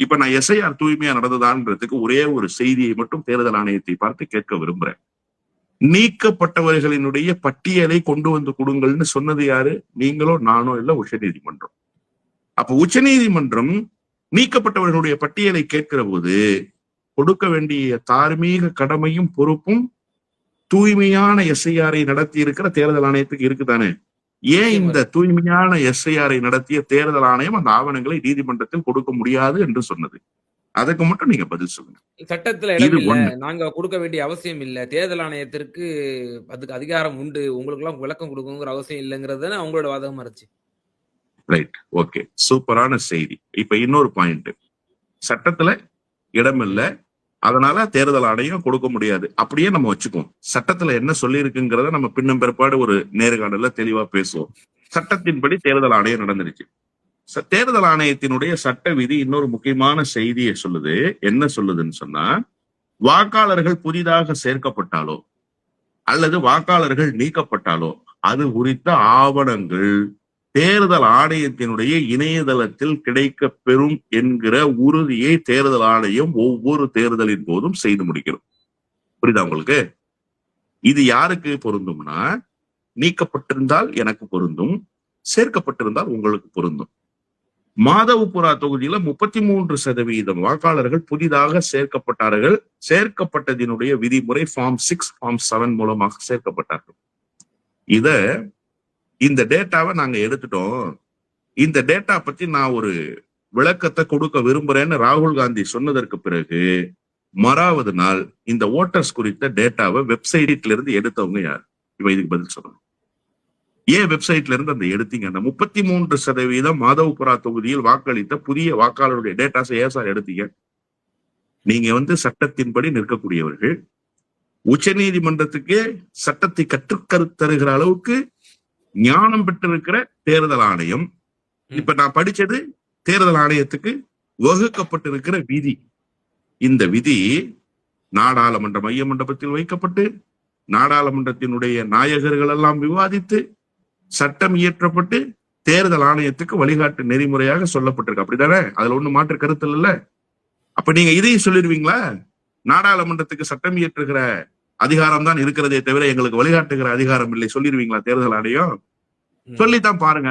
இப்ப நான் எஸ்ஐஆர் தூய்மையா நடந்ததான்றதுக்கு ஒரே ஒரு செய்தியை மட்டும் தேர்தல் ஆணையத்தை பார்த்து கேட்க விரும்புறேன். நீக்கப்பட்டவர்களினுடைய பட்டியலை கொண்டு வந்து கொடுங்கள்னு சொன்னது யாரு? நீங்களோ நானோ இல்ல, உச்சநீதிமன்றம். அப்ப உச்சநீதிமன்றம் நீக்கப்பட்டவர்களுடைய பட்டியலை கேட்கிற போது கொடுக்க வேண்டிய தார்மீக கடமையும் பொறுப்பும் தூய்மையான எஸ்ஐஆரை நடத்தி இருக்கிற தேர்தல் ஆணையத்துக்கு இருக்குதானே? ஏன் இந்த தூய்மையான எஸ்ஐஆரை நடத்திய தேர்தல் ஆணையம் அந்த ஆவணங்களை நீதிமன்றத்தில் கொடுக்க முடியாது என்று சொன்னது? அதுக்கு மட்டும் நீங்க பதில் சொல்லுங்க. சட்டத்துல இடம் இல்ல, நாங்க கொடுக்க வேண்டிய அவசியம் இல்ல, தேர்தல் ஆணையத்திற்கு அதுக்கு அதிகாரம் உண்டு, உங்களுக்கு எல்லாம் விளக்கம் கொடுக்கணுங்கிற அவசியம் இல்லைங்கிறது அவங்களோட வாதமா இருந்துச்சு. ரைட், ஓகே, சூப்பரான செய்தி. இப்ப இன்னொரு பாயிண்ட், சட்டத்துல இடம் இல்ல, அதனால தேர்தல் ஆணையம் கொடுக்க முடியாது. அப்படியே நம்ம வச்சுக்குவோம். சட்டத்துல என்ன சொல்லி இருக்குங்கிறத நம்ம பின்னும் பிற்பாடு ஒரு நேர்காணல்ல தெளிவா பேசுவோம். சட்டத்தின்படி தேர்தல் ஆணையம் நடந்துருச்சு. தேர்தல் ஆணையத்தினுடைய சட்ட விதி இன்னொரு முக்கியமான செய்தியை சொல்லுது. என்ன சொல்லுதுன்னு சொன்னா, வாக்காளர்கள் புதிதாக சேர்க்கப்பட்டாலோ அல்லது வாக்காளர்கள் நீக்கப்பட்டாலோ அது குறித்த ஆவணங்கள் தேர்தல் ஆணையத்தினுடைய இணையதளத்தில் கிடைக்க பெறும் என்கிற உறுதியை தேர்தல் ஆணையம் ஒவ்வொரு தேர்தலின் போதும் செய்து முடிக்கிறோம். புரியுதா உங்களுக்கு? இது யாருக்கு பொருந்தும்னா, நீக்கப்பட்டிருந்தால் எனக்கு பொருந்தும், சேர்க்கப்பட்டிருந்தால் உங்களுக்கு பொருந்தும். மாதவபுரா தொகுதியில 33% வாக்காளர்கள் புதிதாக சேர்க்கப்பட்டார்கள். சேர்க்கப்பட்டதினுடைய விதிமுறை ஃபார்ம் 6, ஃபார்ம் 7 மூலமாக சேர்க்கப்பட்டார்கள். இந்த டேட்டாவை நாங்க எடுத்துட்டோம். இந்த டேட்டா பத்தி நான் ஒரு விளக்கத்தை கொடுக்க விரும்புறேன்னு ராகுல் காந்தி சொன்னதற்கு பிறகு மறாவது நாள் இந்த ஓட்டர்ஸ் குறித்த டேட்டாவை வெப்சைட்ல இருந்து எடுத்தவங்க யார்? இப்ப இதுக்கு பதில் சொல்லணும். ஏன் வெப்சைட்ல இருந்து அந்த எடுத்தீங்க? அந்த 33% மாதவபுரா தொகுதியில் வாக்களித்த புதிய வாக்காளருடைய டேட்டாஸை ஏன் சார் எடுத்தீங்க? நீங்க சட்டத்தின்படி நிற்கக்கூடியவர்கள், உச்ச நீதிமன்றத்துக்கு சட்டத்தை கற்றுக்கருத்தருகிற அளவுக்கு ஞானம் பெற்றிருக்கிற தேர்தல் ஆணையம். இப்ப நான் படிச்சது தேர்தல் ஆணையத்துக்கு வகுக்கப்பட்டிருக்கிற விதி. இந்த விதி நாடாளுமன்ற மைய மண்டபத்தில் வைக்கப்பட்டு நாடாளுமன்றத்தினுடைய நாயகர்கள் எல்லாம் விவாதித்து சட்டம் இயற்றப்பட்டு தேர்தல் ஆணையத்துக்கு வழிகாட்டு நெறிமுறையாக சொல்லப்பட்டிருக்கு. அப்படிதானே? அதுல ஒண்ணு மாற்று கருத்து இல்ல. அப்ப நீங்க இதையும் சொல்லிடுவீங்களா? நாடாளுமன்றத்துக்கு சட்டம் இயற்றுகிற அதிகாரம் தான் இருக்கிறதே தவிர எங்களுக்கு வழிகாட்டுகிற அதிகாரம் இல்லை சொல்லிடுவீங்களா தேர்தல் ஆணையம்? சொல்லித்தான் பாருங்க.